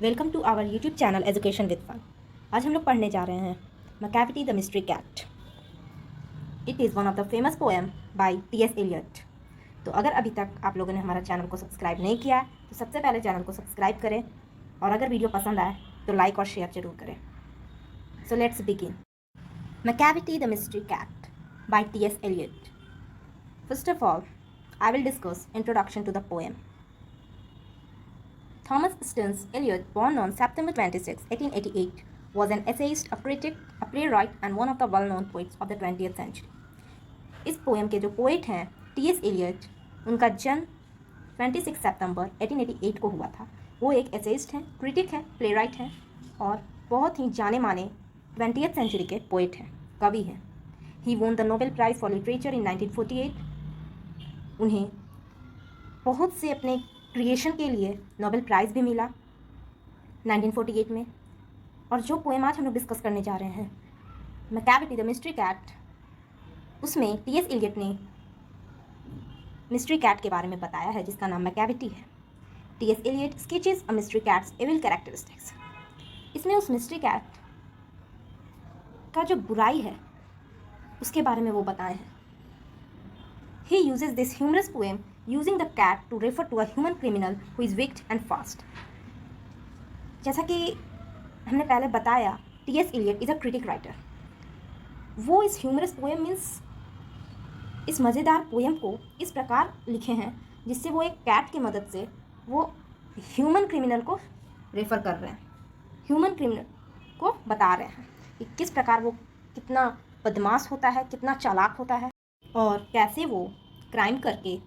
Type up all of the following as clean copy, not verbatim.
Welcome to our YouTube channel education with fun. आज हम लोग पढ़ने जा रहे हैं Macavity the mystery cat. It is one of the famous poem by T S. Eliot. तो अगर अभी तक आप लोगों ने हमारा चैनल को सब्सक्राइब नहीं किया तो सबसे पहले चैनल को सब्सक्राइब करें और अगर वीडियो पसंद आए तो लाइक और शेयर जरूर करें। So let's begin. Macavity the mystery cat by T S. Eliot. First of all, I will discuss introduction to the poem. Thomas Stearns Eliot, born on September 26, 1888, was an essayist, a critic, a playwright, and one of the well-known poets of the 20th century. इस poem के जो poet हैं T.S.. Elliott, उनका जन्म 26 सितंबर 1888 को हुआ था। वो एक एसेइस्ट हैं, क्रिटिक हैं, प्लेराइट हैं और बहुत ही जाने माने 20th सेंचुरी के पोएट हैं, कवि हैं। He won the Nobel prize for literature in 1948। उन्हें बहुत से अपने क्रिएशन के लिए नोबेल प्राइज़ भी मिला 1948 में। और जो पोएम आज हम लोग डिस्कस करने जा रहे हैं मैकेविटी द मिस्ट्री कैट, उसमें टी.एस. एलियट ने मिस्ट्री कैट के बारे में बताया है जिसका नाम मैकेविटी है। T S. Eliot sketches a mystery cats evil characteristics. इसमें उस मिस्ट्री कैट का जो बुराई है उसके बारे में वो बताए हैं। He uses this humorous poem using the cat to refer to a human criminal who is wicked and fast. जैसा कि हमने पहले बताया, T S. Eliot is a critic writer. वो इस ह्यूमरस पोएम मीन्स इस मज़ेदार पोएम को इस प्रकार लिखे हैं जिससे वो एक कैट की मदद से वो ह्यूमन क्रिमिनल को रेफ़र कर रहे हैं, ह्यूमन क्रिमिनल को बता रहे हैं कि किस प्रकार वो कितना बदमाश होता है, कितना चालाक होता है और कैसे वो क्राइम करके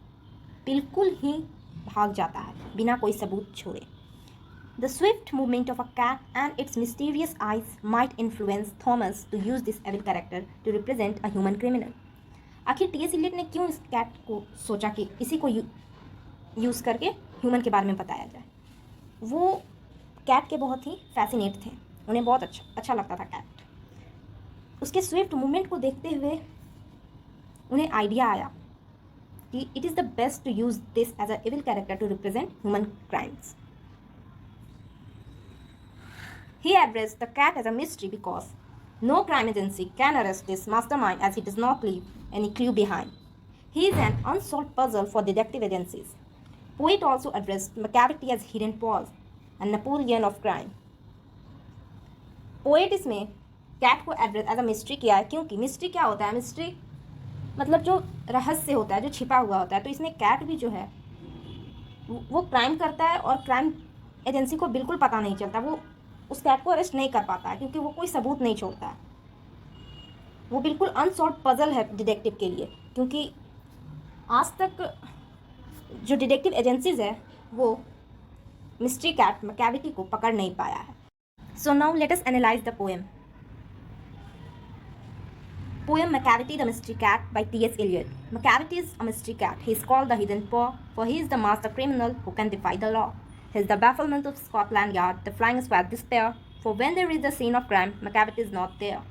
बिल्कुल ही भाग जाता है बिना कोई सबूत छोड़े। The swift movement of a cat and its mysterious eyes might influence Thomas to use this evil character to represent a human criminal. आखिर टी.एस. एलियट ने क्यों इस कैट को सोचा कि इसी को यूज़ करके ह्यूमन के बारे में बताया जाए। वो कैट के बहुत ही फैसिनेट थे, उन्हें बहुत अच्छा लगता था कैट। उसके स्विफ्ट मूवमेंट को देखते हुए उन्हें आइडिया आया कि it is the best to use this as a evil character to represent human crimes. He addressed the cat as a mystery because no crime agency can arrest this mastermind as he does not leave any clue behind. He is an unsolved puzzle for detective agencies. Poet also addressed Macavity as hidden paws and Napoleon of crime. Poet इसमें cat को address as a mystery किया है क्योंकि mystery क्या होता है, mystery मतलब जो रहस्य होता है, जो छिपा हुआ होता है। तो इसमें कैट भी जो है वो क्राइम करता है और क्राइम एजेंसी को बिल्कुल पता नहीं चलता, वो उस कैट को अरेस्ट नहीं कर पाता है क्योंकि वो कोई सबूत नहीं छोड़ता है। वो बिल्कुल अनसॉल्व पजल है डिटेक्टिव के लिए, क्योंकि आज तक जो डिटेक्टिव एजेंसीज है वो मिस्ट्री कैट मैकेविटी को पकड़ नहीं पाया है। So now let us analyse the poem. Poem Macavity the Mystery Cat by T.S. Eliot. Macavity is a mystery cat. He is called the Hidden Paw, for he is the master criminal who can defy the law. He is the bafflement of Scotland Yard, the flying squad despair, for when there is the scene of crime, Macavity is not there.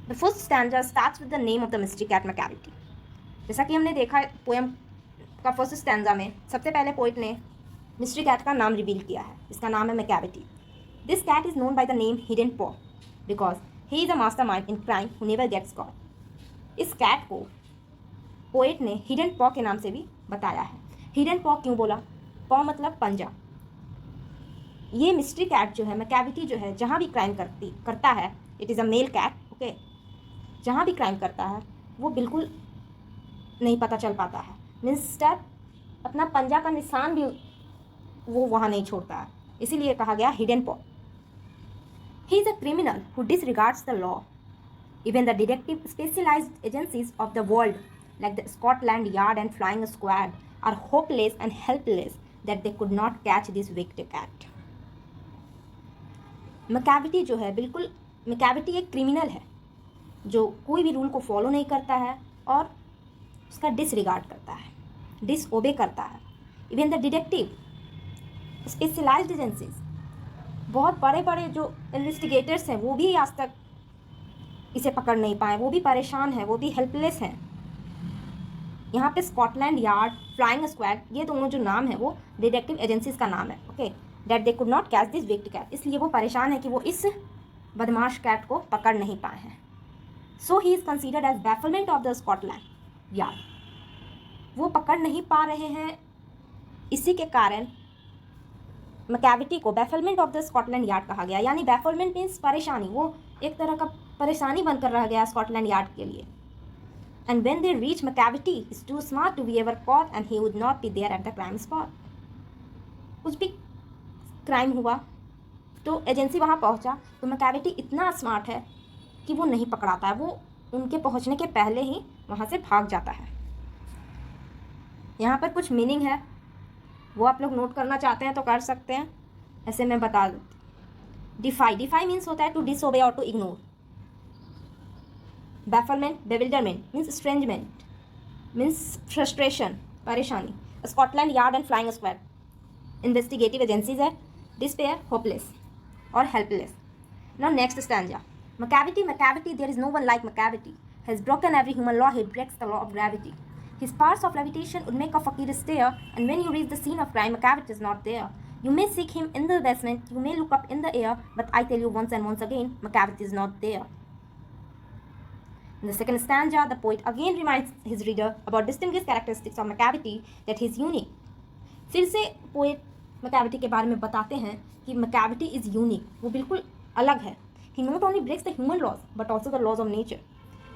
The first stanza starts with the name of the mystery cat Macavity. जैसा कि हमने देखा poem का first stanza में सबसे पहले poet ने mystery cat का नाम रिवील किया है, इसका नाम है Macavity. This cat is known by the name Hidden Paw because he is a mastermind in crime who never gets caught. इस कैट को पोएट ने हिडन पॉ के नाम से भी बताया है। हिडन पॉ क्यों बोला? पॉ मतलब पंजा। ये मिस्ट्री कैट जो है, मैकेविटी जो है, जहाँ भी क्राइम करता है, it is a male cat, okay. जहाँ भी क्राइम करता है वो बिल्कुल नहीं पता चल पाता है, मीन्स अपना पंजा का निशान भी वो वहाँ नहीं छोड़ता है, इसीलिए कहा गया हिडन पॉ। He is a criminal who disregards the law. Even the detective specialized agencies of the world, like the Scotland Yard and Flying Squad, are hopeless and helpless that they could not catch this wicked cat. Macavity जो है, बिल्कुल Macavity एक criminal है जो कोई भी rule को follow नहीं करता है और उसका डिसरिगार्ड करता है, डिसओबे करता है। Even the detective specialized agencies, बहुत बड़े बड़े जो इन्वेस्टिगेटर्स हैं वो भी आज तक इसे पकड़ नहीं पाए, वो भी परेशान हैं, वो भी हेल्पलेस हैं। यहाँ पे स्कॉटलैंड यार्ड, फ्लाइंग स्क्वाड, ये दोनों जो नाम है वो डिटेक्टिव एजेंसीज का नाम है, okay, that they could not catch this wicked cat, इसलिए वो परेशान है कि वो इस बदमाश कैट को पकड़ नहीं पाए हैं। So he is considered as bafflement of the Scotland Yard, वो पकड़ नहीं पा रहे हैं, इसी के कारण मैकेविटी को बैफलमेंट ऑफ द स्कॉटलैंड यार्ड कहा गया। यानी बैफलमेंट मीन्स परेशानी, वो एक तरह का परेशानी बनकर रह गया स्कॉटलैंड यार्ड के लिए। And when they reach, Macavity is too smart to be ever caught and he would not be there at the crime spot. कुछ भी क्राइम हुआ तो एजेंसी वहाँ पहुँचा तो मैकेविटी इतना स्मार्ट है कि वो नहीं पकड़ाता है, वो उनके पहुँचने के पहले ही वहाँ से भाग जाता है। यहाँ पर कुछ मीनिंग है, वो आप लोग नोट करना चाहते हैं तो कर सकते हैं, ऐसे मैं बता देती। डिफाई, डिफाई मीन्स होता है टू डिसओबे और to ignore. Bafflement, bewilderment means estrangement, means frustration, परेशानी। Scotland Yard and flying squad investigative agencies है। डिस्पेयर, होपलेस और helpless. Now next stanza, Macavity, Macavity, there is no one like Macavity, has broken every human law, he breaks the law of gravity. His powers of levitation would make a fakir stare, and when you reach the scene of crime, Macavity is not there. You may seek him in the basement, you may look up in the air, but I tell you once and once again, Macavity is not there. In the second stanza, the poet again reminds his reader about distinguished characteristics of Macavity, that he is unique. फिर से poet Macavity के बारे में बताते हैं कि Macavity is unique, वो बिल्कुल अलग है। He not only breaks the human laws, but also the laws of nature.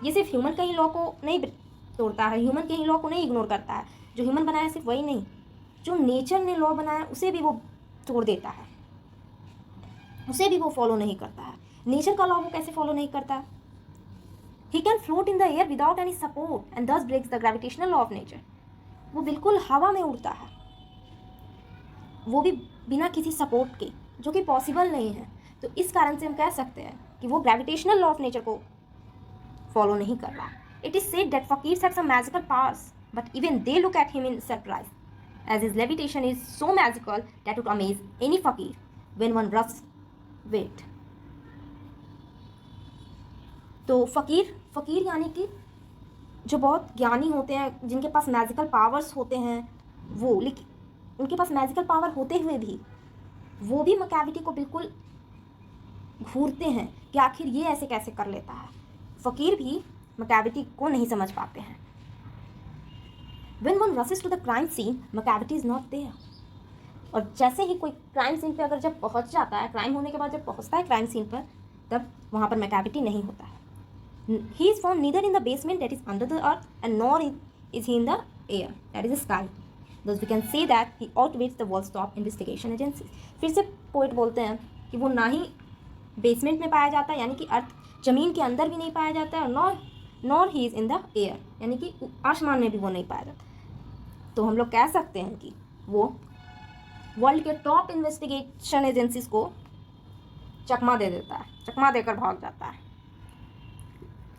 ये सिर्फ ह्यूमन के ही लॉ को नहीं तोड़ता है, ह्यूमन के ही लॉ को नहीं इग्नोर करता है, जो ह्यूमन बनाया सिर्फ वही नहीं, जो नेचर ने लॉ बनाया उसे भी वो तोड़ देता है, उसे भी वो फॉलो नहीं करता है। नेचर का लॉ वो कैसे फॉलो नहीं करता है? He can float in the air without any support and thus breaks the gravitational law of nature. वो बिल्कुल हवा में उड़ता है, वो भी बिना किसी सपोर्ट के, जो कि पॉसिबल नहीं है। तो इस कारण से हम कह सकते हैं कि वो ग्रेविटेशनल लॉ ऑफ नेचर को फॉलो नहीं कर रहा। It is said that fakirs have some magical powers but even they look at him in surprise as his levitation is so magical that it amaze any fakir when one roughs weight. तो फकीर यानी कि जो बहुत ज्ञानी होते हैं, जिनके पास मैजिकल पावर्स होते हैं, वो, लेकिन उनके पास मैजिकल पावर होते हुए भी वो भी मैकेविटी को बिल्कुल घूरते हैं कि आखिर ये ऐसे कैसे कर लेता है। फकीर भी मैकेविटी को नहीं समझ पाते हैं। When one rushes to the crime scene, Macavity is not there. और जैसे ही कोई क्राइम सीन पे अगर जब पहुंच जाता है, क्राइम होने के बाद जब पहुंचता है क्राइम सीन पर, तब वहाँ पर मैकेविटी नहीं होता है। He is found neither in the basement that is under the earth and nor is he in the air that is the sky. Thus we can say that he outweighs the one-stop investigation agencies. फिर से poet बोलते हैं कि वो ना ही basement में पाया जाता है, यानी कि अर्थ ज़मीन के अंदर भी नहीं पाया जाता है, और nor he is in the air, यानी कि आसमान में भी वो नहीं पाया जाता। तो हम लोग कह सकते हैं कि वो वर्ल्ड के टॉप इन्वेस्टिगेशन एजेंसीज को चकमा दे देता है, चकमा देकर भाग जाता है।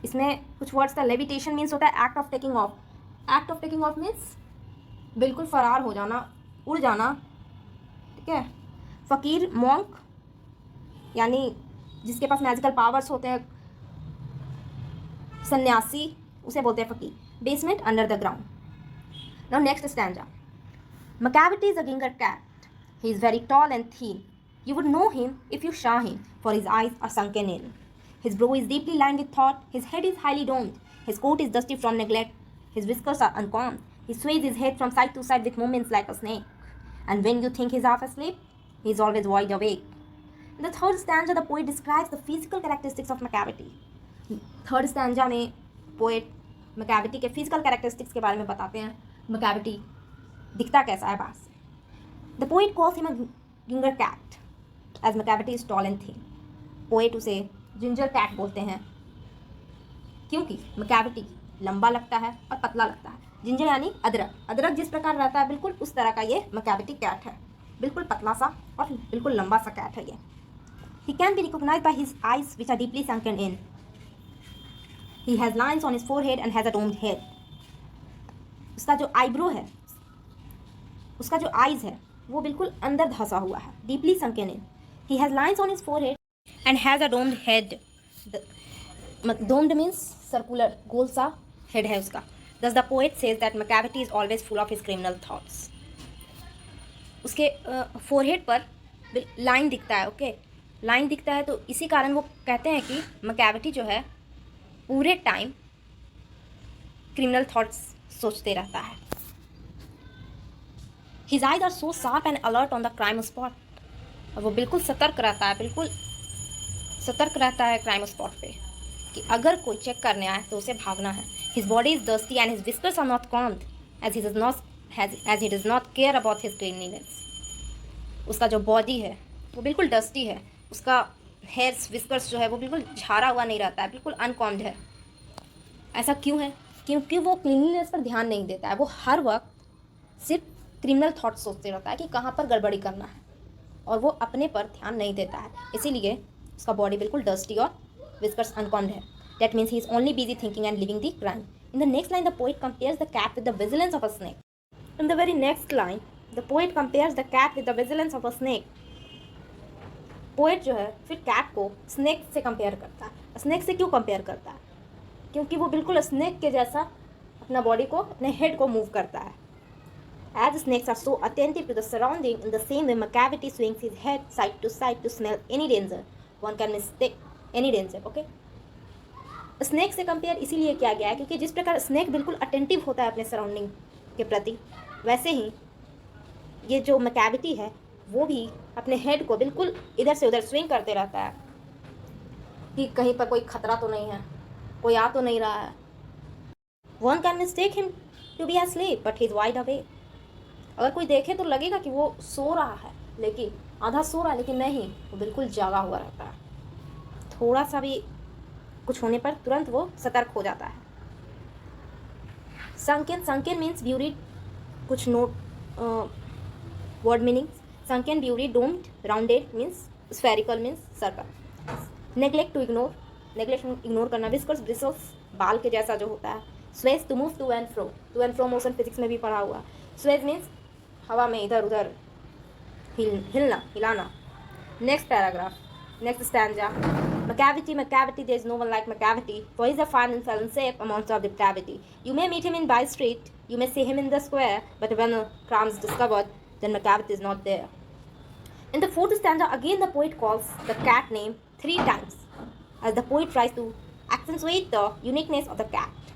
इसमें कुछ वर्ड्स का लेविटेशन मीन्स होता है act of taking of. Act of taking of means बिल्कुल फरार हो जाना, उड़ जाना, ठीक है। फ़कीर, मॉन्क, यानी जिसके पास मैजिकल पावर्स होते हैं, सन्यासी, उसे बोलते हैं फ़कीर। Basement, under the ground. Now next stanza, Macavity is a ginger cat. He is very tall and thin. You would know him if you saw him, for his eyes are sunken in. His brow is deeply lined with thought. His head is highly domed. His coat is dusty from neglect. His whiskers are uncombed. He sways his head from side to side with movements like a snake. And when you think he's half asleep, he is always wide awake. In the third stanza, the poet describes the physical characteristics of Macavity. Third stanza में poet Macavity के physical characteristics के बारे में बताते हैं। Macavity दिखता कैसा है बाहर से। The poet calls him a ginger cat as Macavity is tall and thin. Poet उसे जिंजर कैट बोलते हैं क्योंकि Macavity लंबा लगता है और पतला लगता है। जिंजर यानी अदरक, अदरक जिस प्रकार रहता है बिल्कुल उस तरह का ये Macavity कैट है, बिल्कुल पतला सा और बिल्कुल लंबा सा कैट है ये। He can be recognized by his eyes which are deeply sunken in. He has lines on his forehead and has a domed head. उसका जो आईब्रो है, उसका जो आइज़ है वो बिल्कुल अंदर धंसा हुआ है, deeply sunken in. He has lines on his forehead and has a domed head. Domed means circular, गोल सा हेड है उसका। Thus the poet says that Macavity is always full of his criminal thoughts. उसके forehead पर line दिखता है, okay, line दिखता है, तो इसी कारण वो कहते हैं कि Macavity जो है पूरे टाइम क्रिमिनल थॉट्स सोचते रहता है. His eyes are so sharp and alert on the crime spot. और वो बिल्कुल सतर्क रहता है, बिल्कुल सतर्क रहता है क्राइम स्पॉट पे कि अगर कोई चेक करने आए तो उसे भागना है. His body is dusty and his whiskers are not combed as he does not care about his cleanliness. उसका जो बॉडी है वो बिल्कुल डस्टी है, उसका हेयर्स विस्कर्स जो है वो बिल्कुल झाड़ा हुआ नहीं रहता है, बिल्कुल अनकॉम्ड है. ऐसा क्यों है? क्योंकि वो क्लीनलीनेस पर ध्यान नहीं देता है. वो हर वक्त सिर्फ क्रिमिनल थॉट सोचते रहता है कि कहाँ पर गड़बड़ी करना है, और वो अपने पर ध्यान नहीं देता है. इसीलिए उसका बॉडी बिल्कुल डस्टी और विस्कर्स अनकॉम्ड है. That means he is only busy thinking and living the crime. In the next line, the poet compares the cat with the vigilance of a snake. In the very next line, the poet compares the cat with the vigilance of a snake. Poet जो है फिर cat को snake से compare करता है. Snake से क्यों compare करता है? क्योंकि वो बिल्कुल स्नेक के जैसा अपना बॉडी को, अपने हेड को मूव करता है. As snakes are so attentive to the surrounding, in the same way Macavity swings his head side to side to smell any danger. One can mistake any danger. Okay? Snake से compare इसीलिए किया गया है क्योंकि जिस प्रकार snake बिल्कुल attentive होता है अपने सराउंडिंग के प्रति, वैसे ही ये जो Macavity है वो भी अपने हेड को बिल्कुल इधर से उधर स्विंग करते रहता है कि कहीं पर कोई खतरा तो नहीं है, कोई आ तो नहीं रहा है. One can mistake him to be asleep, but he's wide awake. अगर कोई देखे तो लगेगा कि वो सो रहा है, लेकिन आधा सो रहा है, लेकिन नहीं, वो बिल्कुल जागा हुआ रहता है. थोड़ा सा भी कुछ होने पर तुरंत वो सतर्क हो जाता है. Sunken means buried. कुछ note word meanings. Sunken, buried, domed, rounded means spherical means circle. Neglect, to ignore. Neglect ignore करना. विस्कर्स, ब्रिसल्स, बाल के जैसा जो होता है. Sways, to move to and fro. To and fro motion physics में भी पढ़ा हुआ. स्वेज मीन्स हवा में इधर उधर हिलना, हिलाना. Next paragraph, next stanza. Macavity, there is no one like Macavity, for he is a fine and sullen shape, a monster of depravity. You may meet him in by street, you may see him in the square, but when a crime is discovered, then Macavity is not there. In the fourth stanza, again the poet calls the cat name 3 times, as the poet tries to accentuate the uniqueness of the cat.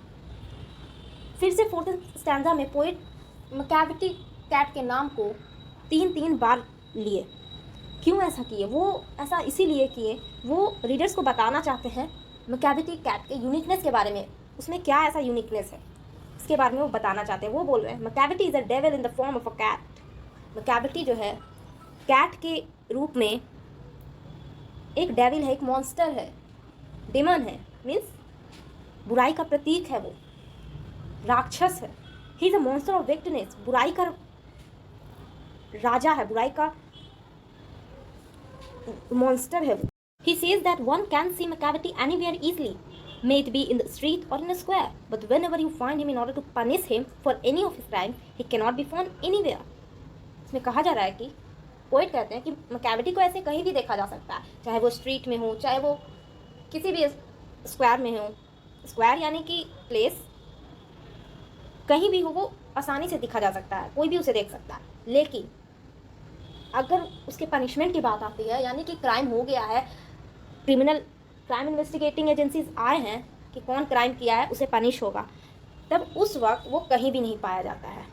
फिर से fourth stanza में poet Macavity cat के नाम को 3 बार लिए. क्यों ऐसा किए? वो ऐसा इसीलिए किए, वो रीडर्स को बताना चाहते हैं Macavity कैट के यूनिकनेस के बारे में. उसमें क्या ऐसा यूनिकनेस है इसके बारे में वो बताना चाहते हैं. वो बोल रहे हैं Macavity is a devil in the form of a cat. Macavity जो है कैट के रूप में एक डेविल है, एक मॉन्स्टर है, डेमन है, मीन्स बुराई का प्रतीक है, वो राक्षस है. He is a monster of wickedness. बुराई का राजा है, बुराई का monster है. He says that one can see Macavity anywhere easily, may it be in the street or in a square, but whenever you find him in order to punish him for any of his crimes, he cannot be found anywhere. इसमें कहा जा रहा है कि poet कहते हैं कि Macavity को ऐसे कहीं भी देखा जा सकता है, चाहे वो स्ट्रीट में हो, चाहे वो किसी भी स्क्वायर में हो. स्क्वायर यानी कि प्लेस, कहीं भी हो वो आसानी से दिखा जा सकता है, कोई भी उसे देख सकता है. लेकिन अगर उसके पनिशमेंट की बात आती है, यानी कि क्राइम हो गया है, क्राइम इन्वेस्टिगेटिंग एजेंसीज आए हैं कि कौन क्राइम किया है, उसे पनिश होगा, तब उस वक्त वो कहीं भी नहीं पाया जाता है.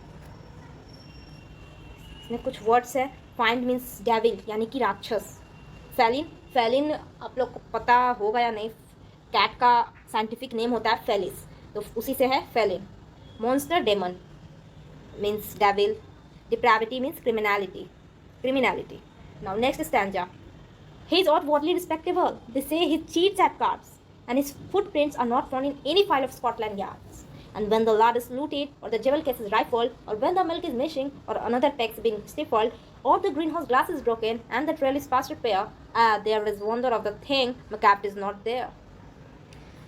इसमें कुछ वर्ड्स है. फाइंड मीन्स डेविल यानी कि राक्षस. फेलिन आप लोग को पता होगा या नहीं, कैट का साइंटिफिक नेम होता है फेलिस, तो उसी से है feline. Monster, demon means devil. Depravity means criminality. Now next stanza. He is outwardly respectable. They say he cheats at cards, and his footprints are not found in any file of Scotland Yards. And when the lard is looted, or the jewel case is rifled, or when the milk is missing, or another tax being stifled, or the greenhouse glass is broken, and the trail is past repair, there is wonder of the thing, Macavity is not there.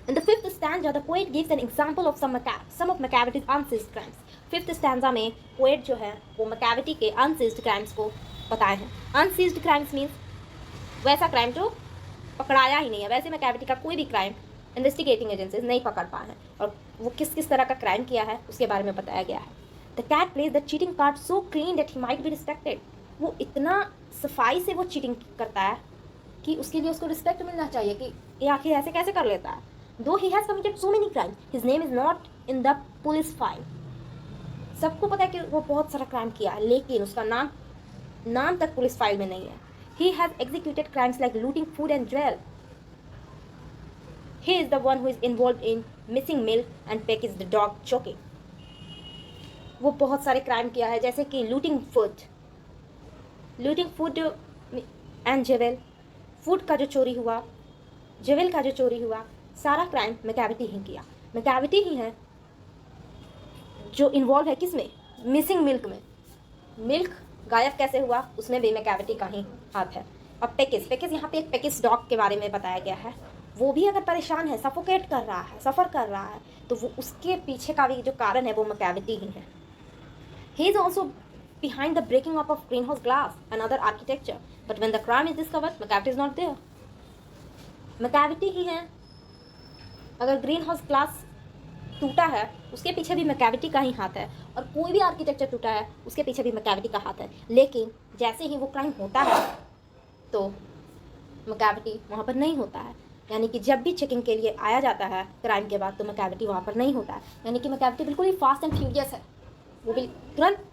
In the fifth stanza, the poet gives an example of some of Macavity's unseized crimes. Fifth stanza में poet जो है वो Macavity के अनसीज्ड crimes को बताए हैं. अनसीज्ड crimes means वैसा crime जो पकड़ाया ही नहीं है. वैसे Macavity का कोई भी क्राइम इन्वेस्टिगेटिंग एजेंसीज नहीं पकड़ पाए हैं, और वो किस किस तरह का क्राइम किया है उसके बारे में बताया गया है। The cat plays the cheating card so clean that he might be respected. वो इतना सफाई से वो चीटिंग करता है कि उसके लिए उसको रिस्पेक्ट मिलना चाहिए कि ये आखिर ऐसे कैसे कर लेता है। दो he has committed so many crime, his name is not in the police file. सबको पता है कि वो बहुत सारा क्राइम किया है, लेकिन उसका नाम तक पुलिस फाइल में नहीं है। He has executed crimes like looting food and jewel. He is the one who is involved in missing milk and Peck is the dog choking. वो बहुत सारे क्राइम किया है, जैसे कि looting food and jewel. Food का जो चोरी हुआ, जेवेल का जो चोरी हुआ, सारा क्राइम मैकेविटी ही किया। मैकेविटी ही है जो इन्वॉल्व है किसमें, मिसिंग मिल्क में। मिल्क गायब कैसे हुआ उसमें भी मैकेविटी का ही हाथ है। अब पेकिस यहाँ पे एक पेकिस डॉग के बारे में बताया गया है। वो भी अगर परेशान है, सफोकेट कर रहा है, सफ़र कर रहा है, तो वो उसके पीछे का भी जो कारण है वो मैकेविटी ही है। He is also behind the breaking up of greenhouse glass and other architecture, but when the crime is discovered, McCavity is not there. McCavity ही है। अगर ग्रीन हाउस ग्लास टूटा है उसके पीछे भी मैकेविटी का ही हाथ है, और कोई भी आर्किटेक्चर टूटा है उसके पीछे भी मैकेविटी का हाथ है। लेकिन जैसे ही वो क्राइम होता है तो मैकेविटी वहाँ पर नहीं होता है। यानी कि जब भी चेकिंग के लिए आया जाता है क्राइम के बाद तो मैकेविटी वहाँ पर नहीं होता है। यानी कि मैकेविटी बिल्कुल ही फास्ट एंड फ्यूरियस है, वो भी तुरंत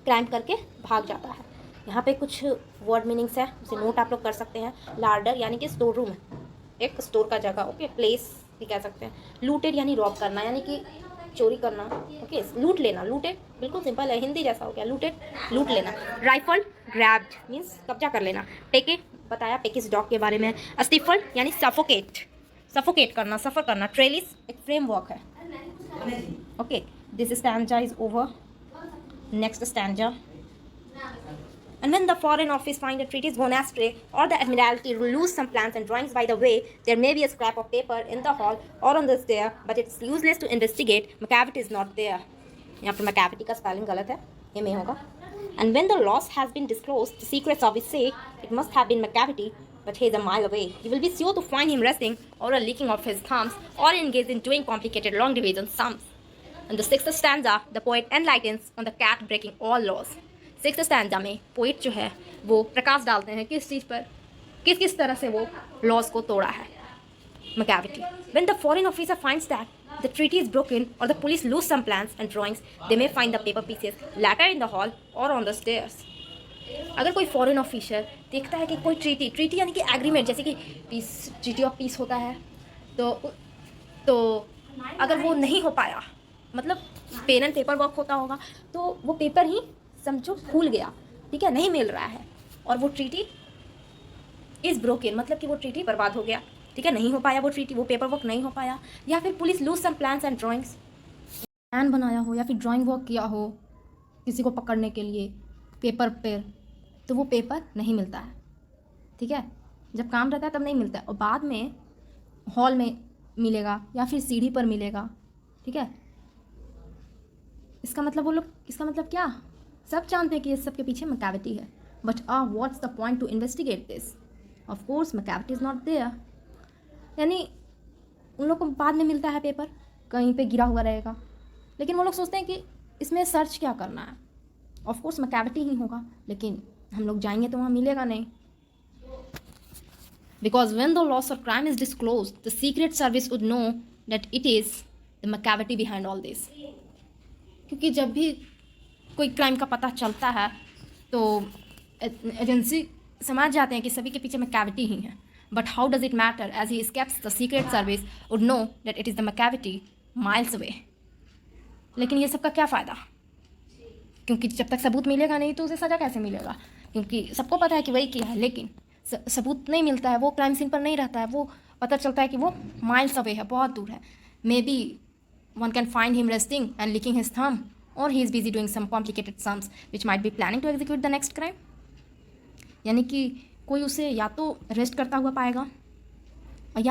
क्राइम करके भाग जाता है। यहाँ पे कुछ वर्ड मीनिंग्स है, उसे नोट आप लोग कर सकते हैं। लार्डर यानी कि स्टोर रूम है, एक स्टोर का जगह, ओके। प्लेस भी कह सकते हैं। लूटेड यानी रॉब करना, यानी कि चोरी करना, ओके। लूट लेना, लूटेड बिल्कुल सिंपल है, हिंदी जैसा हो गया, लूटेड लूट लेना। राइफल ग्रैब्ड मीन्स कब्जा कर लेना। टेक बताया पेकिस डॉग के बारे में। स्टिफल यानी सफोकेट करना, सफ़र करना। ट्रेलिस एक फ्रेमवर्क है, okay. This stanza is over, next stanza. And when the Foreign Office find the treaties gone astray, or the Admiralty lose some plans and drawings by the way, there may be a scrap of paper in the hall or on the stair, but it's useless to investigate. McCavity is not there. यहाँ पर McCavity का spelling गलत है, ये में होगा। And when the loss has been disclosed, the Secret Service say it must have been McCavity, but he is a mile away. You will be sure to find him resting, or a licking of his thumbs, or engaged in doing complicated long division sums. In the sixth stanza, the poet enlightens on the cat breaking all laws. Sixth stanza में poet जो है वो प्रकाश डालते हैं किस चीज़ पर, किस किस तरह से वो लॉज को तोड़ा है Macavity. When the foreign officer finds that the treaty is broken or the police lose some plans and drawings, they may find the paper pieces later in the hall or on the stairs. अगर कोई foreign officer देखता है कि कोई treaty यानी कि agreement, जैसे कि पीस, ट्रीटी ऑफ पीस होता है, तो अगर वो नहीं हो पाया, मतलब पेन एंड पेपर वर्क होता होगा, तो वो पेपर ही समझो भूल गया, ठीक है, नहीं मिल रहा है, और वो ट्रीटी इज़ ब्रोकन, मतलब कि वो ट्रीटी बर्बाद हो गया, ठीक है, नहीं हो पाया वो ट्रीटी, वो पेपर वर्क नहीं हो पाया। या फिर police lose some plans and drawings, plan बनाया हो या फिर ड्राइंग वर्क किया हो किसी को पकड़ने के लिए पेपर पर, तो वो पेपर नहीं मिलता है, ठीक है, जब काम रहता है तब नहीं मिलता है, और बाद में हॉल में मिलेगा या फिर सीढ़ी पर मिलेगा, ठीक है। इसका मतलब वो लोग, इसका मतलब क्या, सब जानते हैं कि इस सब के पीछे मैकेविटी है, but what's the point to investigate this, of course Macavity is not there. यानी उन लोग को बाद में मिलता है पेपर, कहीं पे गिरा हुआ रहेगा, लेकिन वो लोग सोचते हैं कि इसमें सर्च क्या करना है, ऑफ कोर्स मैकेविटी ही होगा, लेकिन हम लोग जाएंगे तो वहाँ मिलेगा नहीं। बिकॉज व्हेन द लॉस और crime is disclosed, the secret service would know that it is the Macavity behind all this. क्योंकि जब भी कोई क्राइम का पता चलता है तो एजेंसी समझ जाते हैं कि सभी के पीछे मैकेविटी ही है। But how does it matter, as he escapes the secret service would know that it is the Macavity miles away. लेकिन ये सब का क्या फ़ायदा, क्योंकि जब तक सबूत मिलेगा नहीं तो उसे सज़ा कैसे मिलेगा, क्योंकि सबको पता है कि वही किया है, लेकिन सबूत नहीं मिलता है, वो क्राइम सीन पर नहीं रहता है, वो पता चलता है कि वो माइल्स अवे है, बहुत दूर है। May be one can find him resting and licking his thumb, or he is busy doing some complicated sums which might be planning to execute the next crime. यानी कि कोई उसे या तो रेस्ट करता हुआ पाएगा, और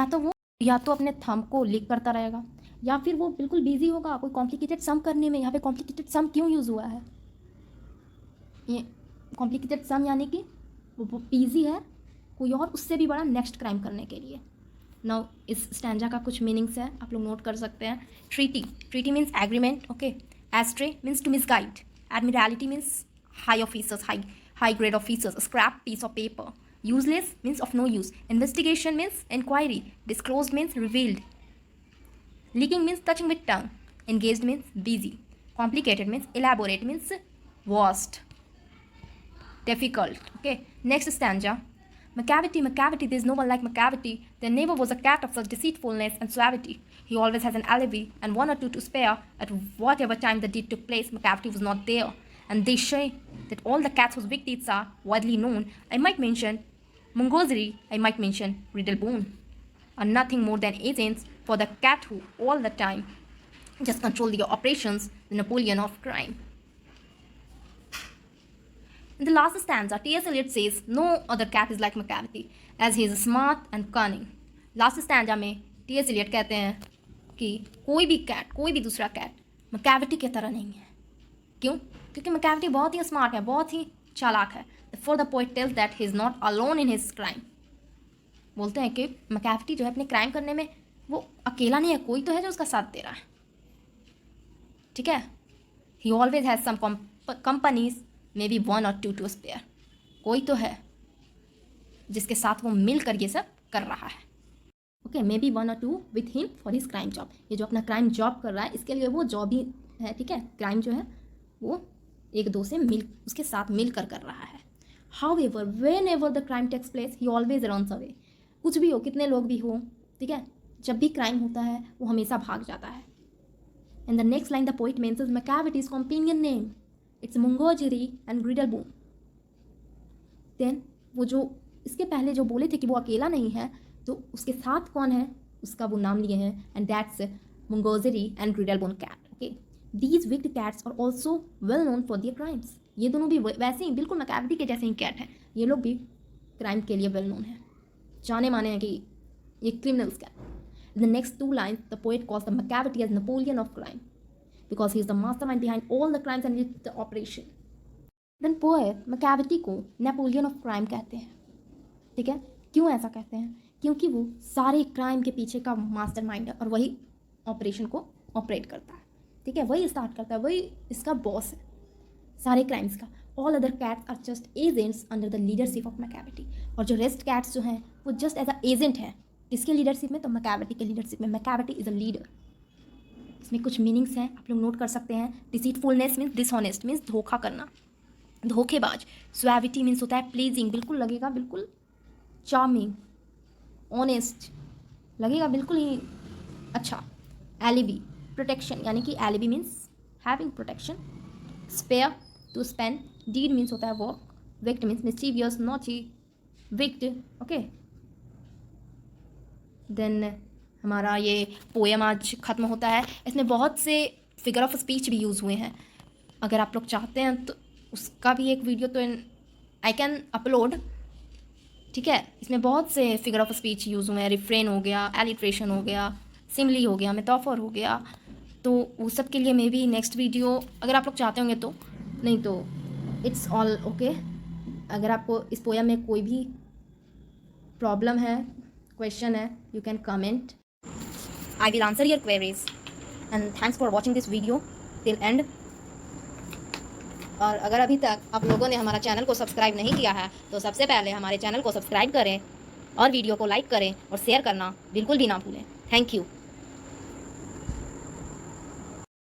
या तो अपने थंब को लिक करता रहेगा, या फिर वो बिल्कुल बिजी होगा कोई कॉम्प्लिकेटेड सम करने में। यहाँ पे कॉम्प्लिकेटेड सम क्यों यूज़ हुआ है, ये कॉम्प्लिकेटेड सम यानी कि वो बिजी है कोई और उससे भी बड़ा नेक्स्ट क्राइम करने के लिए। नाउ इस स्टैंजा का कुछ मीनिंग्स है, आप लोग नोट कर सकते हैं. Treaty, treaty means agreement. Okay. Astray means to misguide. Admiralty means high officers, high grade officers. Scrap piece of paper. Useless means of no use. Investigation means inquiry. Disclosed means revealed. Leaking means touching with tongue. Engaged means busy. Complicated means elaborate means vast. Difficult. Okay. Next stanza. Macavity, Macavity, there is no one like Macavity. There never was a cat of such deceitfulness and suavity. He always has an alibi and one or two to spare. At whatever time the deed took place, Macavity was not there. And they say that all the cats whose big teeth are widely known. I might mention Mungosery, I might mention Riddlebone, are nothing more than agents for the cat who all the time just control the operations, the Napoleon of crime. In the last stanza, T.S. Eliot says, no other cat is like Macavity, as he is smart and cunning. Last stanza में T.S. Eliot कहते हैं कि कोई भी cat, कोई भी दूसरा cat Macavity की तरह नहीं है. क्यों? क्योंकि Macavity बहुत ही स्मार्ट है, बहुत ही चालाक है. For the poet tells that he is not alone in his crime. बोलते हैं कि Macavity जो है अपने क्राइम करने में वो अकेला नहीं है, कोई तो है जो उसका साथ दे रहा है. ठीक है. He always has some companies, maybe one or two to spare. कोई तो है जिसके साथ वो मिलकर ये सब कर रहा है. ओके, मे बी वन और two with him for his crime job. ये जो अपना क्राइम जॉब कर रहा है इसके लिए वो जॉब ही है. ठीक है. क्राइम जो है वो एक दो से उसके साथ मिलकर कर रहा है. However, whenever the crime takes place, he always runs away. कुछ भी हो, कितने लोग भी हो, ठीक है, जब भी क्राइम होता है वो हमेशा भाग जाता है. In the next line, the poet mentions Macavity's companion name. It's Mungosery and Riddlebone. Then वो जो इसके पहले जो बोले थे कि वो अकेला नहीं है, तो उसके साथ कौन है उसका वो नाम लिए हैं, and that's Mungosery and Riddlebone cat. Okay. These wicked cats are also well known for their crimes. ये दोनों भी वैसे ही बिल्कुल Macavity के जैसे ही कैट हैं. ये लोग भी क्राइम के लिए वेल नोन हैं, जाने माने हैं कि ये criminals cat. In the next two lines, the poet calls the Macavity as Napoleon of crime because he is the mastermind behind all the crimes and leads the operation. Then poet Macavity को Napoleon of crime कहते हैं. ठीक है. क्यों ऐसा कहते हैं? क्योंकि वो सारे क्राइम के पीछे का मास्टरमाइंड है और वही ऑपरेशन को ऑपरेट करता है. ठीक है. वही स्टार्ट करता है, वही इसका बॉस है सारे क्राइम्स का. All other cats are just agents under the leadership of Macavity. और जो रेस्ट कैट्स जो हैं वो जस्ट एज अ एजेंट है. किसके लीडरशिप में? तो Macavity के लीडरशिप में. Macavity is a leader. इसमें कुछ मीनिंग्स हैं, आप लोग नोट कर सकते हैं. डिसीटफुलनेस मीन्स डिसऑनेस्ट, मीन्स धोखा करना, धोखेबाज. सुएविटी मीन्स होता है प्लीजिंग, बिल्कुल लगेगा बिल्कुल चार्मिंग. ऑनेस्ट लगेगा बिल्कुल ही अच्छा. एलिबी, प्रोटेक्शन, यानी कि alibi means having protection. Spare, to spend. Deed means होता है work. Wicked means mischievous, naughty, wicked. Okay. Then हमारा ये पोएम आज ख़त्म होता है. इसमें बहुत से फिगर ऑफ स्पीच भी यूज़ हुए हैं. अगर आप लोग चाहते हैं तो उसका भी एक वीडियो तो आई कैन अपलोड. ठीक है. इसमें बहुत से फिगर ऑफ स्पीच यूज़ हुए हैं. रिफ्रेन हो गया, एलिट्रेशन हो गया, सिमली हो गया, मेटाफर हो गया. तो वो सब के लिए मे बी नेक्स्ट वीडियो अगर आप लोग चाहते होंगे तो, नहीं तो इट्स ऑल ओके. अगर आपको इस पोएम में कोई भी प्रॉब्लम है, क्वेश्चन है, you can comment. I will answer your queries and thanks for watching this video till and. और अगर अभी तक आप लोगों ने हमारा चैनल को सब्सक्राइब नहीं किया है तो सबसे पहले हमारे चैनल को सब्सक्राइब करें और वीडियो को लाइक करें और शेयर करना बिल्कुल भी ना भूलें. Thank you.